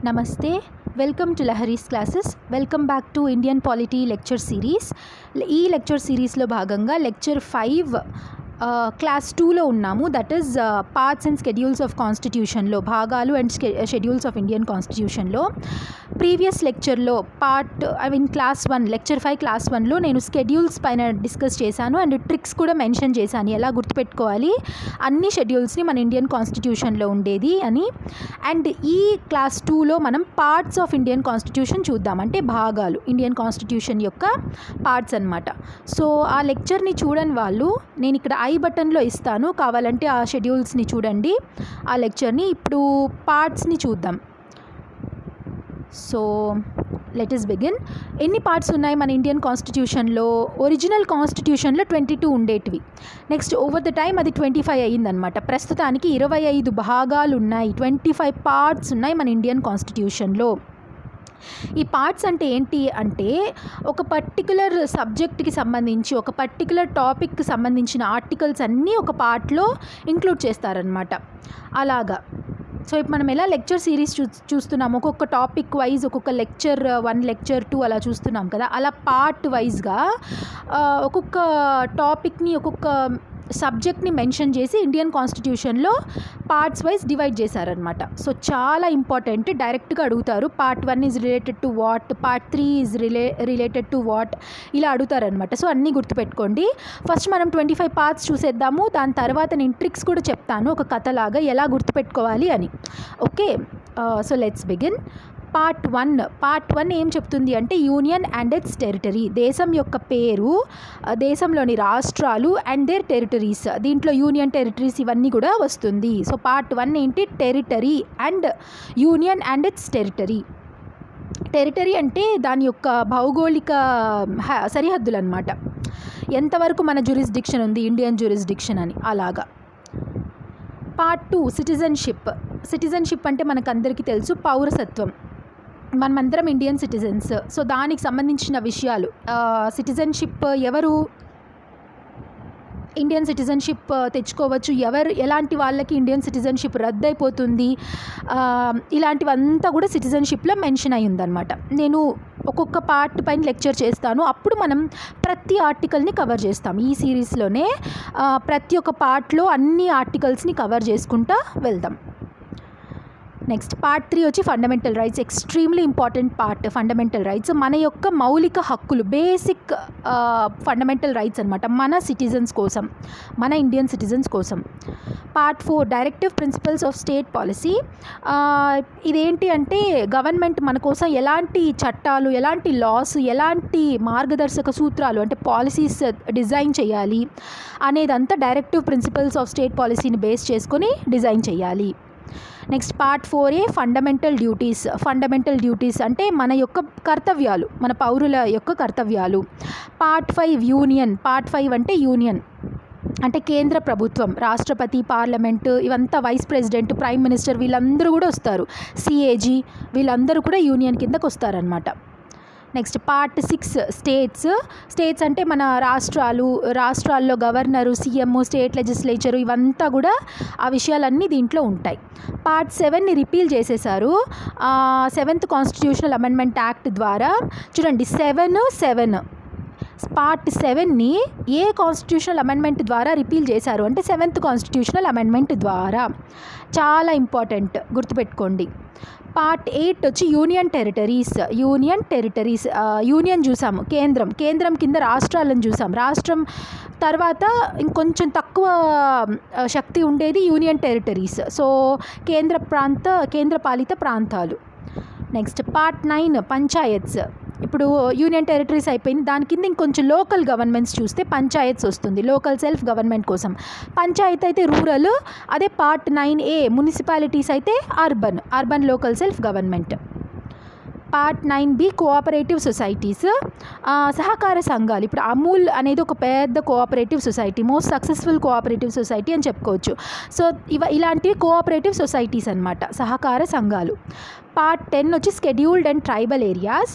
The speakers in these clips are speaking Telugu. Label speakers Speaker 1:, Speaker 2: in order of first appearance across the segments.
Speaker 1: నమస్తే, welcome to Lahari's classes. Welcome back to Indian polity lecture series. ఈ లెక్చర్ సిరీస్లో భాగంగా లెక్చర్ 5 క్లాస్ 2లో ఉన్నాము. That is parts and schedules of కాన్స్టిట్యూషన్లో భాగాలు అండ్ షెడ్యూల్స్ ఆఫ్ ఇండియన్ కాన్స్టిట్యూషన్లో ప్రీవియస్ లెక్చర్లో క్లాస్ 1 లెక్చర్ 5 క్లాస్ 1లో నేను షెడ్యూల్స్ పైన డిస్కస్ చేశాను అండ్ ట్రిక్స్ కూడా మెన్షన్ చేశాను, ఎలా గుర్తుపెట్టుకోవాలి అన్ని షెడ్యూల్స్ని మన ఇండియన్ కాన్స్టిట్యూషన్లో ఉండేది అని. అండ్ ఈ క్లాస్ 2లో మనం పార్ట్స్ ఆఫ్ ఇండియన్ కాన్స్టిట్యూషన్ చూద్దాం, అంటే భాగాలు, ఇండియన్ కాన్స్టిట్యూషన్ యొక్క పార్ట్స్ అన్నమాట. సో ఆ లెక్చర్ని చూడని వాళ్ళు నేను ఇక్కడ ఐ బటన్లో ఇస్తాను, కావాలంటే ఆ షెడ్యూల్స్ని చూడండి, ఆ లెక్చర్ని. ఇప్పుడు పార్ట్స్ని చూద్దాం. So let us begin. ఎన్ని పార్ట్స్ ఉన్నాయి మన ఇండియన్ కాన్స్టిట్యూషన్లో? ఒరిజినల్ కాన్స్టిట్యూషన్లో 22 ఉండేటివి. నెక్స్ట్ ఓవర్ ద టైం అది 25 అయ్యిందనమాట. ప్రస్తుతానికి 25 భాగాలు ఉన్నాయి, 25 పార్ట్స్ ఉన్నాయి మన ఇండియన్ కాన్స్టిట్యూషన్లో. ఈ పార్ట్స్ అంటే ఏంటి అంటే, ఒక పర్టికులర్ సబ్జెక్ట్కి సంబంధించి, ఒక పర్టికులర్ టాపిక్కి సంబంధించిన ఆర్టికల్స్ అన్నీ ఒక పార్ట్లో ఇంక్లూడ్ చేస్తారనమాట. అలాగా. సో ఇప్పుడు మనం ఎలా లెక్చర్ సిరీస్ చూస్తున్నాము, ఒక్కొక్క టాపిక్ వైజ్ ఒక్కొక్క లెక్చర్ 1 లెక్చర్ 2 అలా చూస్తున్నాం కదా, అలా పార్ట్ వైజ్గా ఒక్కొక్క టాపిక్ని, ఒక్కొక్క సబ్జెక్ట్ని మెన్షన్ చేసి ఇండియన్ కాన్స్టిట్యూషన్లో పార్ట్స్ వైజ్ డివైడ్ చేశారనమాట. సో చాలా ఇంపార్టెంట్, డైరెక్ట్గా అడుగుతారు. Part 1 is related to what, part 3 is related to what, ఇలా అడుగుతారనమాట. సో అన్నీ గుర్తుపెట్టుకోండి. ఫస్ట్ మనం 25 పార్ట్స్ చూసేద్దాము, దాని తర్వాత నేను ట్రిక్స్ కూడా చెప్తాను, ఒక కథలాగా ఎలా గుర్తుపెట్టుకోవాలి అని. Okay, so let's begin. Part 1 ఏం చెప్తుంది అంటే, యూనియన్ అండ్ ఇట్స్ టెరిటరీ, దేశం యొక్క పేరు, దేశంలోని రాష్ట్రాలు అండ్ దేర్ టెరిటరీస్. దీంట్లో యూనియన్, టెరిటరీస్ ఇవన్నీ కూడా వస్తుంది. సో పార్ట్ 1 ఏంటి? Territory and union and its territory. Territory అంటే దాని యొక్క భౌగోళిక సరిహద్దులు అన్నమాట, ఎంతవరకు మన జ్యూరిస్డిక్షన్ ఉంది, ఇండియన్ జ్యూరిస్డిక్షన్ అని, అలాగా. పార్ట్ 2 సిటిజన్షిప్ అంటే మనకందరికీ తెలుసు, పౌరసత్వం. మనమందరం ఇండియన్ సిటిజన్స్. సో దానికి సంబంధించిన విషయాలు, సిటిజన్షిప్ ఎవరు ఇండియన్ సిటిజన్షిప్ తెచ్చుకోవచ్చు, ఎలాంటి వాళ్ళకి ఇండియన్ సిటిజన్షిప్ రద్దు అయిపోతుంది, ఇలాంటివంతా కూడా సిటిజన్షిప్లో మెన్షన్ అయి ఉందన్నమాట. నేను ఒక్కొక్క పార్ట్ పైన లెక్చర్ చేస్తాను, అప్పుడు మనం ప్రతి ఆర్టికల్ని కవర్ చేస్తాం. ఈ సిరీస్లోనే ప్రతి ఒక్క పార్ట్లో అన్ని ఆర్టికల్స్ని కవర్ చేసుకుంటూ వెళ్దాం. నెక్స్ట్ పార్ట్ 3 వచ్చి fundamental rights. Extremely important part fundamental rights, మన యొక్క మౌలిక హక్కులు, బేసిక్ ఫండమెంటల్ రైట్స్ అనమాట, మన సిటిజన్స్ కోసం, మన ఇండియన్ సిటిజన్స్ కోసం. Part 4 directive principles of state policy. ఇదేంటి అంటే, గవర్నమెంట్ మన కోసం ఎలాంటి చట్టాలు, ఎలాంటి లాస్, ఎలాంటి మార్గదర్శక సూత్రాలు అంటే పాలసీస్ డిజైన్ చేయాలి అనేదంతా డైరెక్టివ్ ప్రిన్సిపల్స్ ఆఫ్ స్టేట్ పాలసీని బేస్ చేసుకొని డిజైన్ చేయాలి. నెక్స్ట్ పార్ట్ 4 ఫండమెంటల్ డ్యూటీస్ అంటే మన యొక్క కర్తవ్యాలు, మన పౌరుల యొక్క కర్తవ్యాలు. పార్ట్ 5 అంటే యూనియన్ అంటే కేంద్ర ప్రభుత్వం, రాష్ట్రపతి, పార్లమెంటు, ఇవంతా వైస్ ప్రెసిడెంట్, ప్రైమ్ మినిస్టర్, వీళ్ళందరూ కూడా వస్తారు. సిఏజీ, వీళ్ళందరూ కూడా యూనియన్ కిందకు వస్తారనమాట. నెక్స్ట్ పార్ట్ 6 స్టేట్స్ అంటే మన రాష్ట్రాల్లో గవర్నరు, సీఎం, స్టేట్ లెజిస్లేచరు, ఇవంతా కూడా ఆ విషయాలన్నీ దీంట్లో ఉంటాయి. పార్ట్ 7ని రిపీల్ చేసేసారు 7th కాన్స్టిట్యూషనల్ అమెండ్మెంట్ యాక్ట్ ద్వారా. చూడండి, 7 పార్ట్ 7ని ఏ కాన్స్టిట్యూషనల్ అమెండ్మెంట్ ద్వారా రిపీల్ చేశారు అంటే 7th కాన్స్టిట్యూషనల్ అమెండ్మెంట్ ద్వారా. చాలా ఇంపార్టెంట్, గుర్తుపెట్టుకోండి. పార్ట్ 8 వచ్చి యూనియన్ టెరిటరీస్. యూనియన్ చూసాము, కేంద్రం కింద రాష్ట్రాలను చూసాం. రాష్ట్రం తర్వాత ఇంకొంచెం తక్కువ శక్తి ఉండేది యూనియన్ టెరిటరీస్. సో కేంద్ర పాలిత ప్రాంతాలు. Next part 9 panchayats. ఇప్పుడు యూనియన్ టెరిటరీస్ అయిపోయింది, దాని కింద ఇంకొంచెం లోకల్ గవర్నమెంట్స్ చూస్తే పంచాయత్స్ వస్తుంది, లోకల్ సెల్ఫ్ గవర్నమెంట్ కోసం. పంచాయత్ అయితే రూరల్, అదే పార్ట్ 9A మున్సిపాలిటీస్ అయితే urban local self government. Part 9B cooperative societies, సహకార సంఘాలు. ఇప్పుడు అమూల్ అనేది ఒక పెద్ద cooperative society, most successful cooperative society అని చెప్పుకోవచ్చు. సో ఇలాంటివి కోఆపరేటివ్ సొసైటీస్ అన్నమాట, సహకార సంఘాలు. పార్ట్ 10 వచ్చి scheduled and tribal areas,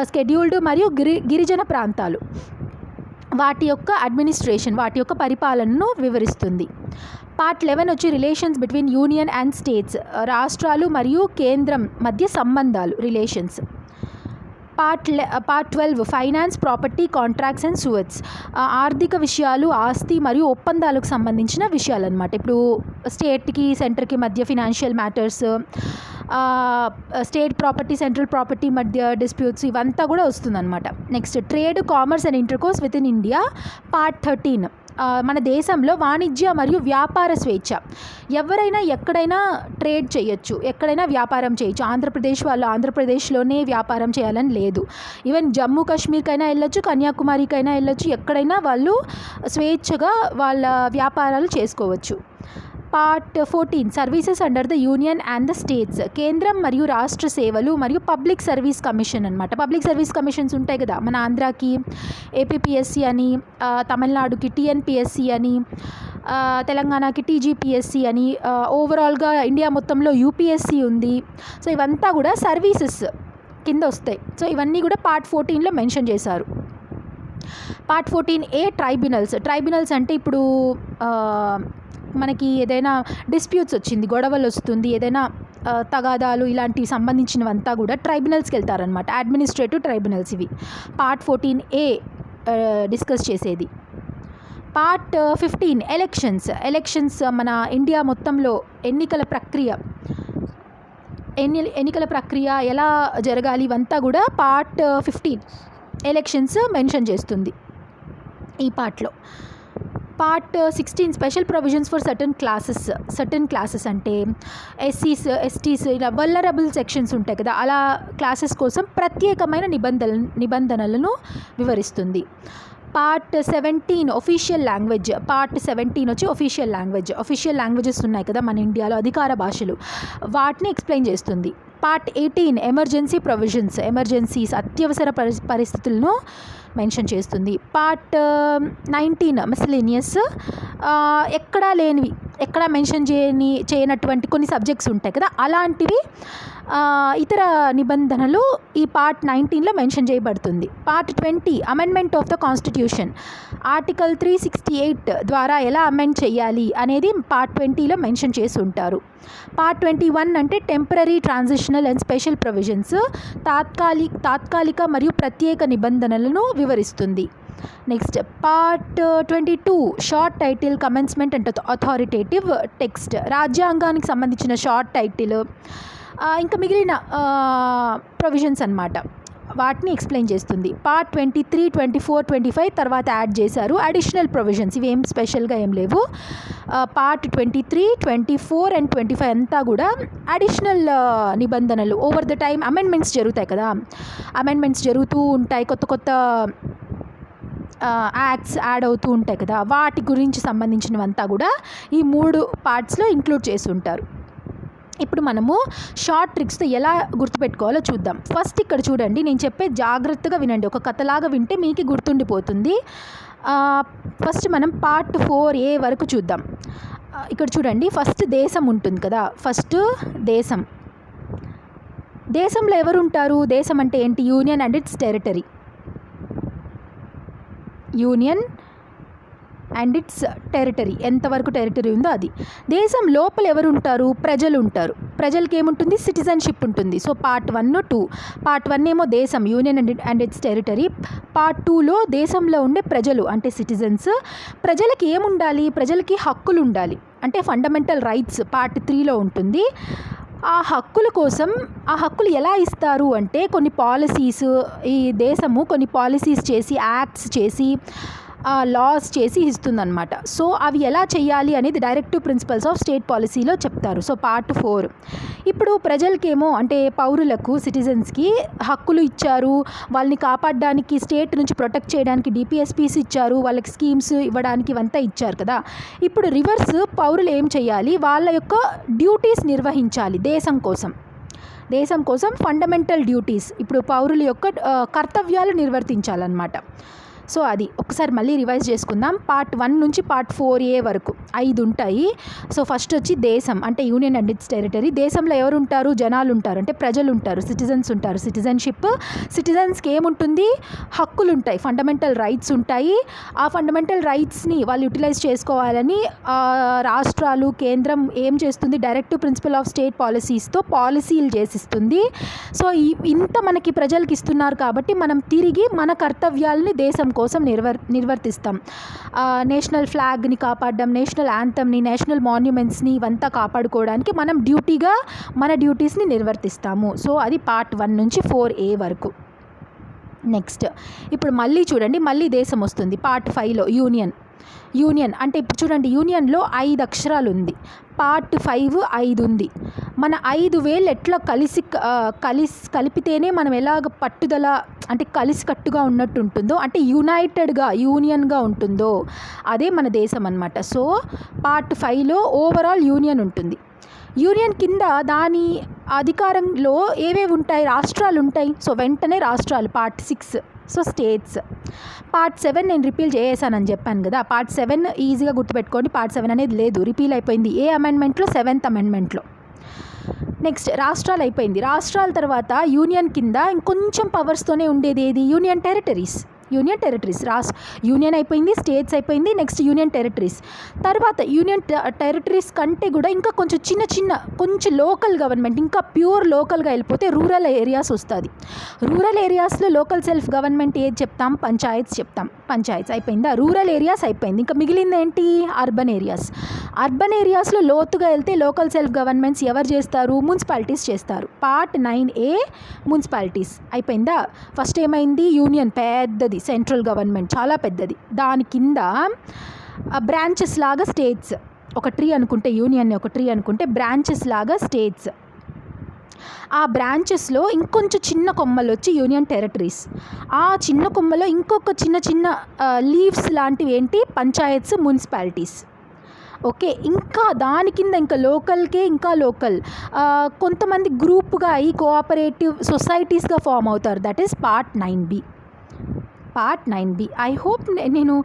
Speaker 1: scheduled మరియు గిరిజన ప్రాంతాలు. వాటి యొక్క అడ్మినిస్ట్రేషన్, వాటి యొక్క పరిపాలనను వివరిస్తుంది. పార్ట్ 11 వచ్చి relations between union and states, రాష్ట్రాలు మరియు కేంద్రం మధ్య సంబంధాలు, relations. Part 12 finance, property, contracts and suits, ఆర్థిక విషయాలు, ఆస్తి మరియు ఒప్పందాలకు సంబంధించిన విషయాలు అనమాట. ఇప్పుడు స్టేట్కి సెంటర్కి మధ్య financial matters, state property, central property మధ్య డిస్ప్యూట్స్, ఇవంతా కూడా వస్తుందన్నమాట. Next trade, commerce and intercourse with in India. Part 13 మన దేశంలో వాణిజ్య మరియు వ్యాపార స్వేచ్ఛ. ఎవరైనా ఎక్కడైనా ట్రేడ్ చేయొచ్చు, ఎక్కడైనా వ్యాపారం చేయొచ్చు. ఆంధ్రప్రదేశ్ వాళ్ళు ఆంధ్రప్రదేశ్లోనే వ్యాపారం చేయాలని లేదు. ఈవెన్ జమ్మూ కాశ్మీర్కైనా వెళ్ళొచ్చు, కన్యాకుమారికైనా వెళ్ళొచ్చు, ఎక్కడైనా వాళ్ళు స్వేచ్ఛగా వాళ్ళ వ్యాపారాలు చేసుకోవచ్చు. Part 14 services under the union and the states. కేంద్రం మరియు రాష్ట్ర సేవలు మరియు పబ్లిక్ సర్వీస్ కమిషన్ అనమాట. పబ్లిక్ సర్వీస్ కమిషన్స్ ఉంటాయి కదా, మన ఆంధ్రాకి ఏపీపీఎస్సీ అని, తమిళనాడుకి టీఎన్పిఎస్సీ అని, తెలంగాణకి టీజీపీఎస్సీ అని, ఓవరాల్గా ఇండియా మొత్తంలో యూపీఎస్సీ ఉంది. సో ఇవంతా కూడా సర్వీసెస్ కింద వస్తాయి. సో ఇవన్నీ కూడా పార్ట్ 14లో మెన్షన్ చేశారు. పార్ట్ 14A ట్రైబ్యునల్స్ అంటే ఇప్పుడు మనకి ఏదైనా డిస్ప్యూట్స్ వచ్చింది, గొడవలు వస్తుంది, ఏదైనా తగాదాలు ఇలాంటివి సంబంధించినవంతా కూడా ట్రైబ్యునల్స్కి వెళ్తారనమాట. అడ్మినిస్ట్రేటివ్ ట్రైబ్యునల్స్ ఇవి పార్ట్ 14A డిస్కస్ చేసేది. పార్ట్ 15 ఎలక్షన్స్ మన ఇండియా మొత్తంలో ఎన్నికల ప్రక్రియ ఎలా జరగాలి ఇవంతా కూడా పార్ట్ 15 ఎలక్షన్స్ మెన్షన్ చేస్తుంది ఈ పార్ట్లో. Part 16 special provisions for certain classes అంటే ఎస్సీస్, ఎస్టీస్, ఇలా వల్నరబుల్ సెక్షన్స్ ఉంటాయి కదా, అలా క్లాసెస్ కోసం ప్రత్యేకమైన నిబంధనలను వివరిస్తుంది. Part 17 official language. పార్ట్ 17 వచ్చి ఒఫీషియల్ లాంగ్వేజెస్ ఉన్నాయి కదా మన ఇండియాలో, అధికార భాషలు, వాటిని ఎక్స్ప్లెయిన్ చేస్తుంది. పార్ట్ 18 ఎమర్జెన్సీ ప్రొవిజన్స్, ఎమర్జెన్సీస్, అత్యవసర పరిస్థితులను మెన్షన్ చేస్తుంది. పార్ట్ 19 మిస్లేనియస్, ఎక్కడా మెన్షన్ చేయనటువంటి కొన్ని సబ్జెక్ట్స్ ఉంటాయి కదా, అలాంటివి ఇతర నిబంధనలు ఈ పార్ట్ 19లో మెన్షన్ చేయబడుతుంది. Part 20 amendment of the constitution. Article 368 ద్వారా ఎలా అమెండ్ చేయాలి అనేది పార్ట్ 20లో మెన్షన్ చేసి ఉంటారు. పార్ట్ 21 అంటే temporary, transitional and special provisions, తాత్కాలిక మరియు ప్రత్యేక నిబంధనలను వివరిస్తుంది. Next part 22 short title, commencement and authoritative text. రాజ్యాంగానికి సంబంధించిన షార్ట్ టైటిల్, ఇంకా మిగిలిన ప్రొవిజన్స్ అన్నమాట, వాటిని ఎక్స్ప్లెయిన్ చేస్తుంది. పార్ట్ 23, 24, 25 తర్వాత యాడ్ చేశారు అడిషనల్ ప్రొవిజన్స్. ఇవి ఏం స్పెషల్గా ఏం లేవు. పార్ట్ 23, 24 అండ్ 25 అంతా కూడా అడిషనల్ నిబంధనలు. ఓవర్ ద టైం అమెండ్మెంట్స్ జరుగుతాయి కదా, అమెండ్మెంట్స్ జరుగుతూ ఉంటాయి, కొత్త యాక్ట్స్ యాడ్ అవుతూ ఉంటాయి కదా, వాటి గురించి సంబంధించినవంతా కూడా ఈ 3 పార్ట్స్లో ఇంక్లూడ్ చేసి ఉంటారు. ఇప్పుడు మనము షార్ట్ ట్రిక్స్తో ఎలా గుర్తుపెట్టుకోవాలో చూద్దాం. ఫస్ట్ ఇక్కడ చూడండి, నేను చెప్పే జాగ్రత్తగా వినండి, ఒక కథలాగా వింటే మీకు గుర్తుండిపోతుంది. ఫస్ట్ మనం పార్ట్ 4A వరకు చూద్దాం. ఇక్కడ చూడండి, ఫస్ట్ దేశం ఉంటుంది కదా, ఫస్ట్ దేశంలో ఎవరు ఉంటారు? దేశం అంటే ఏంటి? Union and its territory. Union and its territory, ఎంతవరకు టెరిటరీ ఉందో అది. దేశం లోపల ఎవరు ఉంటారు? ప్రజలు ఉంటారు. ప్రజలకి ఏముంటుంది? సిటిజన్షిప్ ఉంటుంది. So part 1, 2. పార్ట్ 1 ఏమో దేశం, union and its territory. Part 2లో దేశంలో ఉండే ప్రజలు అంటే సిటిజన్స్. ప్రజలకి ఏముండాలి? ప్రజలకి హక్కులు ఉండాలి, అంటే ఫండమెంటల్ రైట్స్ పార్ట్ 3లో ఉంటుంది. ఆ హక్కుల కోసం, ఆ హక్కులు ఎలా ఇస్తారు అంటే కొన్ని పాలసీస్, ఈ దేశము కొన్ని పాలసీస్ చేసి, యాక్ట్స్ చేసి, లాస్ చేసి ఇస్తుందన్నమాట. సో అవి ఎలా చేయాలి అనేది డైరెక్టివ్ ప్రిన్సిపల్స్ ఆఫ్ స్టేట్ పాలసీలో చెప్తారు. So part 4. ఇప్పుడు ప్రజలకేమో అంటే పౌరులకు, సిటిజన్స్కి హక్కులు ఇచ్చారు, వాళ్ళని కాపాడడానికి, స్టేట్ నుంచి ప్రొటెక్ట్ చేయడానికి డిపిఎస్పీస్ ఇచ్చారు, వాళ్ళకి స్కీమ్స్ ఇవ్వడానికి ఇవంతా ఇచ్చారు కదా. ఇప్పుడు రివర్స్ పౌరులు ఏం చేయాలి? వాళ్ళ యొక్క డ్యూటీస్ నిర్వహించాలి దేశం కోసం ఫండమెంటల్ డ్యూటీస్. ఇప్పుడు పౌరుల యొక్క కర్తవ్యాలు నిర్వర్తించాలన్నమాట. సో అది ఒకసారి మళ్ళీ రివైజ్ చేసుకుందాం. పార్ట్ 1 నుంచి పార్ట్ 4A వరకు 5 ఉంటాయి. సో ఫస్ట్ వచ్చి దేశం అంటే యూనియన్ అండ్ ఇట్స్ టెరిటరీ. దేశంలో ఎవరు ఉంటారు? జనాలు ఉంటారు, అంటే ప్రజలు ఉంటారు, సిటిజన్స్ ఉంటారు. సిటిజన్షిప్, సిటిజన్స్కి ఏముంటుంది? హక్కులు ఉంటాయి, ఫండమెంటల్ రైట్స్ ఉంటాయి. ఆ ఫండమెంటల్ రైట్స్ని వాళ్ళు యూటిలైజ్ చేసుకోవాలని రాష్ట్రాలు, కేంద్రం ఏం చేస్తుంది? డైరెక్టివ్ ప్రిన్సిపల్ ఆఫ్ స్టేట్ పాలసీస్తో పాలసీలు చేసిస్తుంది. సో ఇంత మనకి ప్రజలకి ఇస్తున్నారు కాబట్టి మనం తిరిగి మన కర్తవ్యాలని దేశం కోసం నిర్వర్తిస్తాం. నేషనల్ ఫ్లాగ్ని కాపాడడం, నేషనల్ యాంథమ్ని, నేషనల్ మాన్యుమెంట్స్ని ఇవంతా కాపాడుకోవడానికి మనం డ్యూటీగా మన డ్యూటీస్ని నిర్వర్తిస్తాము. సో అది పార్ట్ 1 నుంచి 4A వరకు. నెక్స్ట్ ఇప్పుడు మళ్ళీ చూడండి, మళ్ళీ దేశం వస్తుంది పార్ట్ 5లో. యూనియన్ అంటే ఇప్పుడు చూడండి, యూనియన్లో 5 అక్షరాలు ఉంది. పార్ట్ 5 5 ఉంది. మన 5 వేలు ఎట్లా కలిపితేనే మనం ఎలాగ పట్టుదల అంటే కలిసికట్టుగా ఉన్నట్టు ఉంటుందో, అంటే యునైటెడ్గా యూనియన్గా ఉంటుందో అదే మన దేశం అన్నమాట. సో పార్ట్ 5లో ఓవరాల్ యూనియన్ ఉంటుంది. యూనియన్ కింద దాని అధికారంలో ఏవేవి ఉంటాయి? రాష్ట్రాలు ఉంటాయి. సో వెంటనే రాష్ట్రాలు పార్ట్ 6. So states. పార్ట్ 7 నేను రిపీల్ చేసానని చెప్పాను కదా. పార్ట్ 7 ఈజీగా గుర్తుపెట్టుకోండి. పార్ట్ 7 అనేది లేదు, రిపీల్ అయిపోయింది. ఏ అమెండ్మెంట్లో? 7th అమెండ్మెంట్లో. నెక్స్ట్ రాష్ట్రాలు అయిపోయింది. రాష్ట్రాల తర్వాత యూనియన్ కింద ఇంకొంచెం పవర్స్తోనే ఉండేది ఏది? Union territories. యూనియన్ అయిపోయింది, స్టేట్స్ అయిపోయింది, నెక్స్ట్ యూనియన్ టెరిటరీస్. తర్వాత యూనియన్ టెరిటరీస్ కంటే కూడా ఇంకా కొంచెం కొంచెం లోకల్ గవర్నమెంట్, ఇంకా ప్యూర్ లోకల్గా వెళ్ళిపోతే రూరల్ ఏరియాస్ వస్తుంది. రూరల్ ఏరియాస్లో లోకల్ సెల్ఫ్ గవర్నమెంట్ ఏది చెప్తాం? పంచాయత్స్ అయిపోయిందా? రూరల్ ఏరియాస్ అయిపోయింది. ఇంకా మిగిలింది ఏంటి? అర్బన్ ఏరియాస్లో లోతుగా వెళ్తే లోకల్ సెల్ఫ్ గవర్నమెంట్స్ ఎవరు చేస్తారు? మున్సిపాలిటీస్ చేస్తారు. పార్ట్ 9A మున్సిపాలిటీస్ అయిపోయిందా? ఫస్ట్ ఏమైంది? యూనియన్ పెద్దది, సెంట్రల్ గవర్నమెంట్ చాలా పెద్దది. దాని కింద బ్రాంచెస్ లాగా స్టేట్స్. ఒక ట్రీ అనుకుంటే, యూనియన్ని ఒక ట్రీ అనుకుంటే బ్రాంచెస్ లాగా స్టేట్స్. ఆ బ్రాంచెస్లో ఇంకొంచెం చిన్న కొమ్మలు వచ్చి యూనియన్ టెరిటరీస్. ఆ చిన్న కొమ్మలో ఇంకొక చిన్న లీవ్స్ లాంటివి ఏంటి? పంచాయత్స్, మున్సిపాలిటీస్. ఓకే, ఇంకా దాని కింద ఇంకా లోకల్ కొంతమంది గ్రూప్గా ఈ కోఆపరేటివ్ సొసైటీస్గా ఫామ్ అవుతారు. That is part 9B. I hope నేను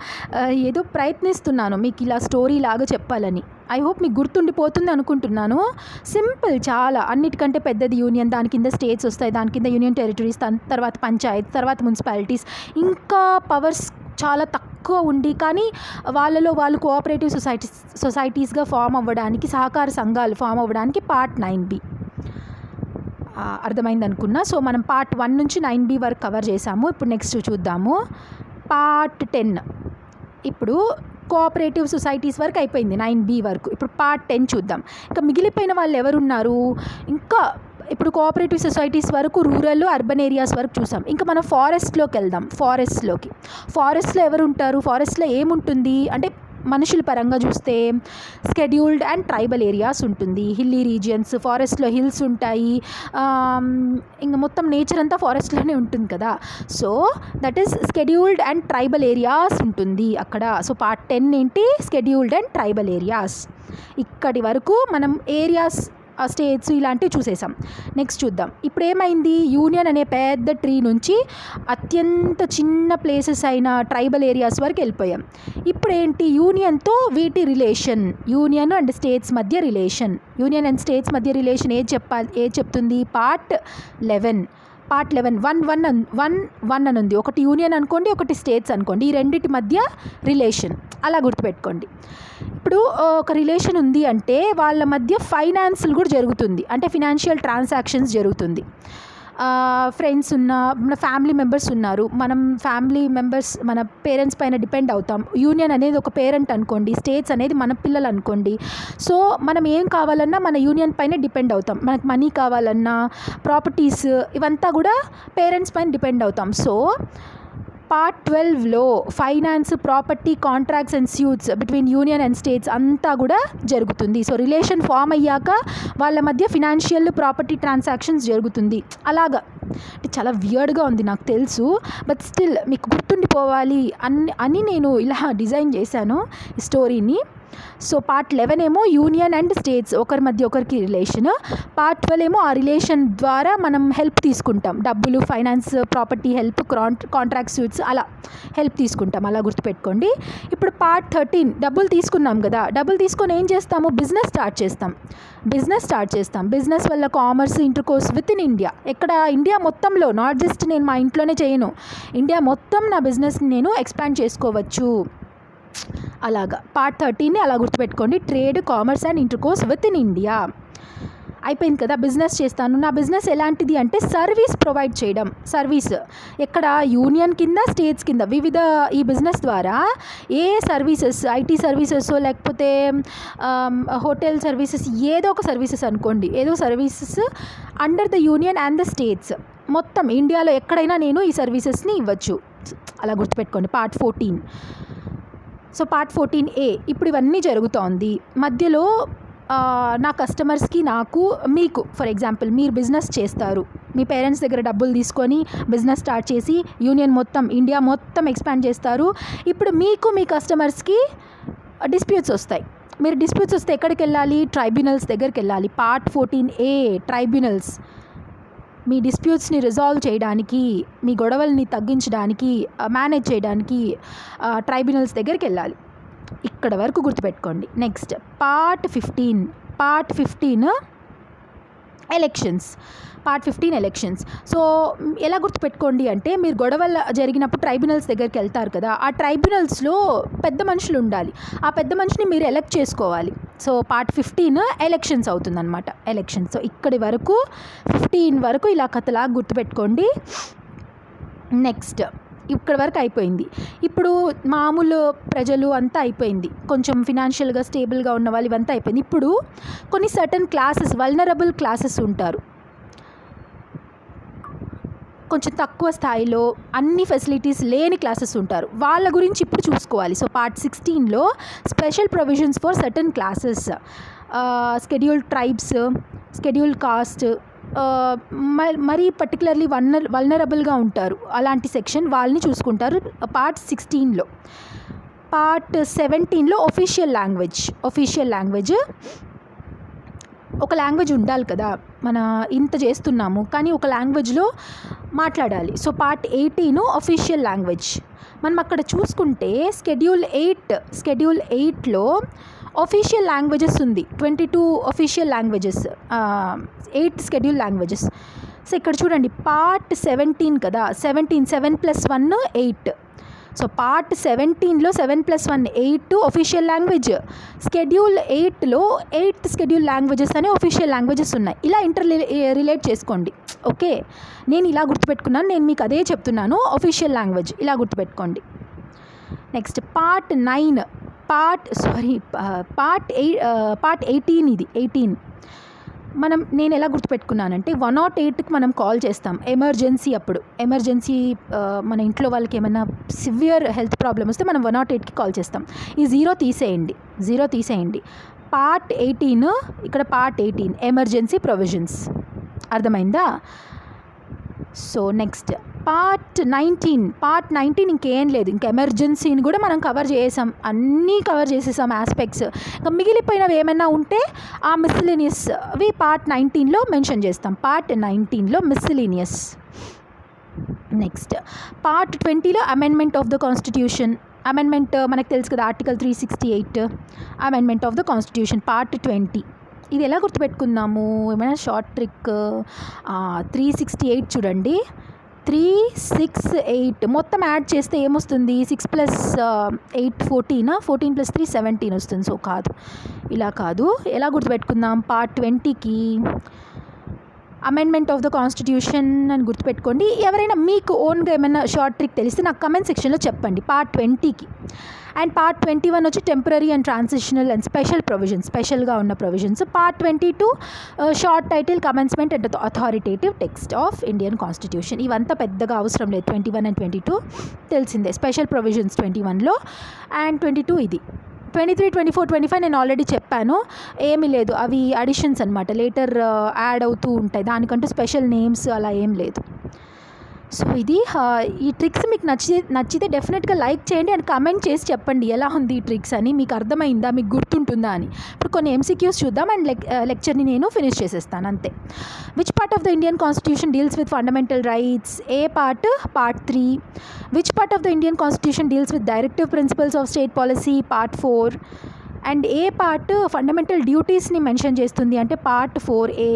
Speaker 1: ఏదో ప్రయత్నిస్తున్నాను మీకు ఇలా స్టోరీ లాగా చెప్పాలని. ఐ హోప్ మీకు గుర్తుండిపోతుంది అనుకుంటున్నాను. సింపుల్, చాలా. అన్నిటికంటే పెద్దది యూనియన్, దాని కింద స్టేట్స్ వస్తాయి, దాని కింద యూనియన్ టెరిటరీస్, తర్వాత పంచాయత్, తర్వాత మున్సిపాలిటీస్. ఇంకా పవర్స్ చాలా తక్కువ ఉండి కానీ వాళ్ళు కోఆపరేటివ్ సొసైటీస్గా ఫామ్ అవ్వడానికి, సహకార సంఘాలు ఫామ్ అవ్వడానికి పార్ట్ 9B. అర్థమైంది అనుకున్నా. సో మనం పార్ట్ 1 నుంచి 9B వరకు కవర్ చేసాము. ఇప్పుడు నెక్స్ట్ చూద్దాము పార్ట్ 10. ఇప్పుడు కోఆపరేటివ్ సొసైటీస్ వరకు అయిపోయింది, 9B వరకు. ఇప్పుడు పార్ట్ 10 చూద్దాం. ఇంకా మిగిలిపోయిన వాళ్ళు ఎవరున్నారు? ఇంకా ఇప్పుడు కోఆపరేటివ్ సొసైటీస్ వరకు, రూరల్, అర్బన్ ఏరియాస్ వరకు చూసాం. ఇంకా మనం ఫారెస్ట్లోకి వెళ్దాం. ఫారెస్ట్లో ఎవరు ఉంటారు? ఫారెస్ట్లో ఏముంటుంది అంటే మనుషుల పరంగా చూస్తే స్కెడ్యూల్డ్ అండ్ ట్రైబల్ ఏరియాస్ ఉంటుంది. హిల్లీ రీజియన్స్, ఫారెస్ట్లో హిల్స్ ఉంటాయి. ఇంకా మొత్తం నేచర్ అంతా ఫారెస్ట్లోనే ఉంటుంది కదా. So that is scheduled and tribal areas ఉంటుంది అక్కడ. సో పార్ట్ 10 ఏంటి? Scheduled and tribal areas. ఇక్కడి వరకు మనం ఏరియాస్, స్టేట్స్ ఇలాంటివి చూసేసాం. నెక్స్ట్ చూద్దాం. ఇప్పుడు ఏమైంది? యూనియన్ అనే పెద్ద ట్రీ నుంచి అత్యంత చిన్న ప్లేసెస్ అయిన ట్రైబల్ ఏరియాస్ వరకు వెళ్ళిపోయాం. ఇప్పుడు ఏంటి? యూనియన్తో వీటి రిలేషన్, యూనియన్ అండ్ స్టేట్స్ మధ్య రిలేషన్. యూనియన్ అండ్ స్టేట్స్ మధ్య రిలేషన్ ఏది చెప్తుంది? పార్ట్ 11. 1 అని ఉంది. ఒకటి యూనియన్ అనుకోండి, ఒకటి స్టేట్స్ అనుకోండి. ఈ రెండింటి మధ్య రిలేషన్ అలా గుర్తుపెట్టుకోండి. ఇప్పుడు ఒక రిలేషన్ ఉంది అంటే వాళ్ళ మధ్య ఫైనాన్షియల్ కూడా జరుగుతుంది, అంటే ఫినాన్షియల్ ట్రాన్సాక్షన్స్ జరుగుతుంది. ఫ్రెండ్స్ మన ఫ్యామిలీ మెంబర్స్ ఉన్నారు. మన పేరెంట్స్ పైన డిపెండ్ అవుతాం. యూనియన్ అనేది ఒక పేరెంట్ అనుకోండి, స్టేట్స్ అనేది మన పిల్లలు అనుకోండి. సో మనం ఏం కావాలన్నా మన యూనియన్ పైన డిపెండ్ అవుతాం. మనకు మనీ కావాలన్నా, ప్రాపర్టీస్, ఇవంతా కూడా పేరెంట్స్ పైన డిపెండ్ అవుతాం. సో పార్ట్ 12లో finance, property, contracts and suits between union and states అంతా కూడా జరుగుతుంది. సో రిలేషన్ ఫామ్ అయ్యాక వాళ్ళ మధ్య ఫినాన్షియల్, ప్రాపర్టీ ట్రాన్సాక్షన్స్ జరుగుతుంది. అలాగా అంటే చాలా వియర్డ్గా ఉంది నాకు తెలుసు, బట్ స్టిల్ మీకు గుర్తుండిపోవాలి అని నేను ఇలా డిజైన్ చేశాను ఈ స్టోరీని. సో పార్ట్ 11 ఏమో యూనియన్ అండ్ స్టేట్స్ ఒకరి మధ్య ఒకరికి రిలేషన్. పార్ట్ 12 ఏమో ఆ రిలేషన్ ద్వారా మనం హెల్ప్ తీసుకుంటాం, డబ్బులు, finance, property help, contract suits అలా హెల్ప్ తీసుకుంటాం, అలా గుర్తుపెట్టుకోండి. ఇప్పుడు పార్ట్ 13 డబ్బులు తీసుకున్నాం కదా, డబ్బులు తీసుకొని ఏం చేస్తాము, బిజినెస్ స్టార్ట్ చేస్తాం. బిజినెస్ వల్ల commerce, intercourse with in India, ఎక్కడ ఇండియా మొత్తంలో, నాట్ జస్ట్ నేను మా ఇంట్లోనే చేయను, ఇండియా మొత్తం నా బిజినెస్ని నేను ఎక్స్పాండ్ చేసుకోవచ్చు. అలాగా పార్ట్ 13ని అలా గుర్తుపెట్టుకోండి, trade, commerce and intercourse with in India. అయిపోయింది కదా, బిజినెస్ చేస్తాను. నా బిజినెస్ ఎలాంటిది అంటే సర్వీస్ ప్రొవైడ్ చేయడం. సర్వీస్ ఎక్కడ, యూనియన్ కింద, స్టేట్స్ కింద, వివిధ ఈ బిజినెస్ ద్వారా ఏ సర్వీసెస్, ఐటీ సర్వీసెస్ లేకపోతే హోటల్ సర్వీసెస్, ఏదో ఒక సర్వీసెస్ అనుకోండి, ఏదో services under the union and the states, మొత్తం ఇండియాలో ఎక్కడైనా నేను ఈ సర్వీసెస్ని ఇవ్వచ్చు. అలా గుర్తుపెట్టుకోండి పార్ట్ 14. సో పార్ట్ 14A ఇప్పుడు ఇవన్నీ జరుగుతోంది. మధ్యలో నా కస్టమర్స్కి, నాకు, మీకు, ఫర్ ఎగ్జాంపుల్ మీరు బిజినెస్ చేస్తారు, మీ పేరెంట్స్ దగ్గర డబ్బులు తీసుకొని బిజినెస్ స్టార్ట్ చేసి యూనియన్ మొత్తం, ఇండియా మొత్తం ఎక్స్పాండ్ చేస్తారు. ఇప్పుడు మీకు, మీ కస్టమర్స్కి డిస్ప్యూట్స్ వస్తాయి. మీరు డిస్ప్యూట్స్ వస్తే ఎక్కడికి వెళ్ళాలి, ట్రైబ్యునల్స్ దగ్గరికి వెళ్ళాలి. Part 14A tribunals. మీ డిస్ప్యూట్స్ని రిజాల్వ్ చేయడానికి, మీ గొడవల్ని తగ్గించడానికి, మేనేజ్ చేయడానికి ట్రైబ్యునల్స్ దగ్గరికి వెళ్ళాలి. ఇక్కడ వరకు గుర్తుపెట్టుకోండి. Next part 15 elections. సో ఎలా గుర్తుపెట్టుకోండి అంటే, మీరు గొడవలు జరిగినప్పుడు ట్రైబ్యునల్స్ దగ్గరికి వెళ్తారు కదా, ఆ ట్రైబ్యునల్స్లో పెద్ద మనుషులు ఉండాలి, ఆ పెద్ద మనిషిని మీరు ఎలక్ట్ చేసుకోవాలి. సో పార్ట్ 15 ఎలక్షన్స్ అవుతుందన్నమాట, ఎలక్షన్స్. సో ఇక్కడి వరకు 15 వరకు ఇలా కథలాగా గుర్తుపెట్టుకోండి. నెక్స్ట్ ఇక్కడ వరకు అయిపోయింది. ఇప్పుడు మామూలు ప్రజలు అంతా అయిపోయింది, కొంచెం ఫినాన్షియల్గా స్టేబుల్గా ఉన్న వాళ్ళు ఇవంతా అయిపోయింది. ఇప్పుడు కొన్ని సర్టన్ క్లాసెస్, వల్నరబుల్ క్లాసెస్ ఉంటారు, కొంచెం తక్కువ స్థాయిలో అన్ని ఫెసిలిటీస్ లేని క్లాసెస్ ఉంటారు, వాళ్ళ గురించి ఇప్పుడు చూసుకోవాలి. సో పార్ట్ 16లో special provisions for certain classes, scheduled tribes, scheduled caste, మరీ పర్టికులర్లీ వల్నరబుల్గా ఉంటారు, అలాంటి సెక్షన్ వాళ్ళని చూసుకుంటారు పార్ట్ 16లో. పార్ట్ 17లో ఒఫీషియల్ లాంగ్వేజ్. ఒక లాంగ్వేజ్ ఉండాలి కదా, మన ఇంత చేస్తున్నాము కానీ ఒక లాంగ్వేజ్లో మాట్లాడాలి. So part 18 official language. మనం అక్కడ చూసుకుంటే స్కెడ్యూల్ 8లో ఒఫీషియల్ లాంగ్వేజెస్ ఉంది, 22 official languages, 8 schedule languages. So ఇక్కడ చూడండి పార్ట్ 17 కదా, 7+1 8. So part 17లో 7+1 8 official language. Schedule 8లో 8 స్కెడ్యూల్ లాంగ్వేజెస్ అనే ఒఫీషియల్ లాంగ్వేజెస్ ఉన్నాయి. ఇలా రిలేట్ చేసుకోండి. ఓకే, నేను ఇలా గుర్తుపెట్టుకున్నాను, నేను మీకు అదే చెప్తున్నాను, ఒఫీషియల్ లాంగ్వేజ్ ఇలా గుర్తుపెట్టుకోండి. నెక్స్ట్ పార్ట్ 18 ఇది 18. నేను ఎలా గుర్తుపెట్టుకున్నానంటే 108కి మనం కాల్ చేస్తాం ఎమర్జెన్సీ మన ఇంట్లో వాళ్ళకి ఏమైనా సివియర్ హెల్త్ ప్రాబ్లమ్ వస్తే మనం 108కి కాల్ చేస్తాం. ఈ జీరో తీసేయండి. పార్ట్ 18 ఇక్కడ పార్ట్ 18 ఎమర్జెన్సీ ప్రొవిజన్స్, అర్థమైందా? సో నెక్స్ట్ పార్ట్ 19 ఇంకేం లేదు, ఇంకా ఎమర్జెన్సీని కూడా మనం అన్నీ కవర్ చేసేసాం ఆస్పెక్ట్స్. ఇంకా మిగిలిపోయినవి ఏమైనా ఉంటే ఆ మిస్సిలీనియస్వి పార్ట్ 19లో మెన్షన్ చేస్తాం. పార్ట్ 19లో మిస్సిలీనియస్. నెక్స్ట్ పార్ట్ 20లో amendment of the constitution. Amendment మనకు తెలుసు కదా, article 368 amendment of the constitution part 20. ఇది ఎలా గుర్తుపెట్టుకుందాము, ఏమైనా షార్ట్ ట్రిక్? 368 చూడండి, 368 మొత్తం యాడ్ చేస్తే ఏమొస్తుంది, 6 + 8 14, 14 + 3 17 వస్తుంది. సో కాదు, ఇలా కాదు. ఎలా గుర్తుపెట్టుకుందాం, పార్ట్ 20కి అమెండ్మెంట్ ఆఫ్ ద కాన్స్టిట్యూషన్ అని గుర్తుపెట్టుకోండి. ఎవరైనా మీకు ఓన్గా ఏమైనా షార్ట్ ట్రిక్ తెలిస్తే నాకు కమెంట్ సెక్షన్లో చెప్పండి. పార్ట్ 20కి. అండ్ పార్ట్ 21 వచ్చి temporary and transitional and special provisions, స్పెషల్గా ఉన్న provisions. Part 22 short title commencement and authoritative text of Indian constitution. ఇవంతా పెద్దగా అవసరం లేదు. 21 and 22 తెలిసిందే. స్పెషల్ ప్రొవిజన్స్ 21లో అండ్ 22 ఇది. 23, 24, 25 నేను ఆల్రెడీ చెప్పాను, ఏమీ లేదు, అవి అడిషన్స్ అనమాట, లేటర్ యాడ్ అవుతూ ఉంటాయి, దానికంటూ స్పెషల్ నేమ్స్ అలా ఏం లేదు. సో ఇది ఈ ట్రిక్స్ మీకు నచ్చితే డెఫినెట్గా లైక్ చేయండి అండ్ కామెంట్ చేసి చెప్పండి ఎలా ఉంది ఈ ట్రిక్స్ అని, మీకు అర్థమైందా, మీకు గుర్తుంటుందా అని. ఇప్పుడు కొన్ని ఎంసీక్యూస్ చూద్దాం అండ్ లెక్చర్ని నేను ఫినిష్ చేసేస్తాను అంతే. Which part of the Indian constitution deals with fundamental rights? ఏ part 3. Which part of the Indian constitution deals with directive principles of state policy? Part 4. And ఏ పార్ట్ ఫండమెంటల్ డ్యూటీస్ని మెన్షన్ చేస్తుంది అంటే పార్ట్ 4A.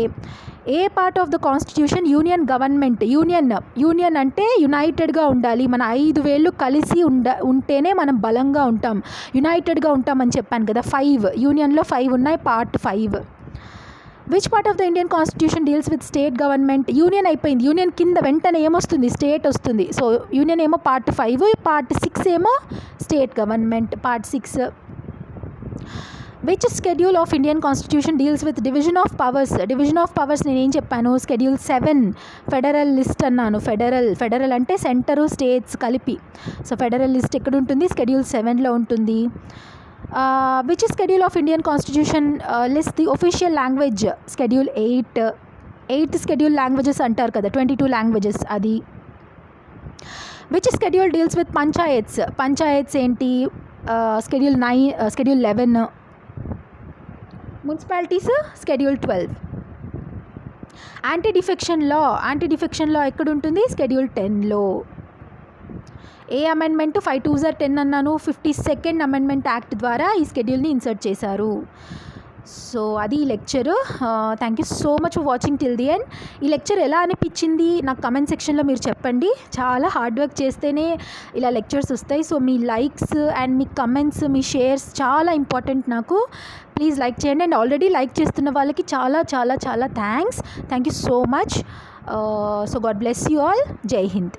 Speaker 1: ఏ part of the constitution union government? Union అంటే యునైటెడ్గా ఉండాలి, మన 5 వేళ్ళు కలిసి ఉంటేనే మనం బలంగా ఉంటాం, యునైటెడ్గా ఉంటామని చెప్పాను కదా. 5 యూనియన్లో 5 ఉన్నాయి, part 5. Which part of the Indian constitution deals with state government? Union అయిపోయింది, యూనియన్ కింద వెంటనే ఏమొస్తుంది? స్టేట్ వస్తుంది. సో యూనియన్ ఏమో పార్ట్ 5, పార్ట్ 6 ఏమో state government, part 6. Which schedule of Indian constitution deals with division of powers? Division of powers నేనేం చెప్పాను? షెడ్యూల్ 7 ఫెడరల్ లిస్ట్ అన్నాను. ఫెడరల్ అంటే సెంటరు స్టేట్స్ కలిపి. సో ఫెడరల్ లిస్ట్ ఎక్కడ ఉంటుంది? షెడ్యూల్ 7లో ఉంటుంది. Which schedule of Indian constitution list the official language? Schedule 8 schedule languages అంటారు కదా, 22 లాంగ్వేజెస్ అది. Which schedule deals with panchayats ఏంటి? Schedule 11. Municipalities schedule 12. Anti defection law ఎక్కడ ఉంటుంది? షెడ్యూల్ 10లో. ఏ అమెండ్మెంట్? 5 2 10 అన్నాను. 52nd అమెండ్మెంట్ యాక్ట్ ద్వారా ఈ షెడ్యూల్ని ఇన్సర్ట్ చేశారు. సో అది ఈ lecture. Thank you so much for watching till the end. ఈ లెక్చర్ ఎలా అనిపించింది నాకు కమెంట్ సెక్షన్లో మీరు చెప్పండి. చాలా హార్డ్ వర్క్ చేస్తేనే ఇలా లెక్చర్స్ వస్తాయి. So me likes and me comments, me shares చాలా ఇంపార్టెంట్ నాకు. ప్లీజ్ లైక్ చేయండి అండ్ ఆల్రెడీ లైక్ చేస్తున్న వాళ్ళకి చాలా చాలా చాలా thank you so much. So God bless you all. జై హింద్.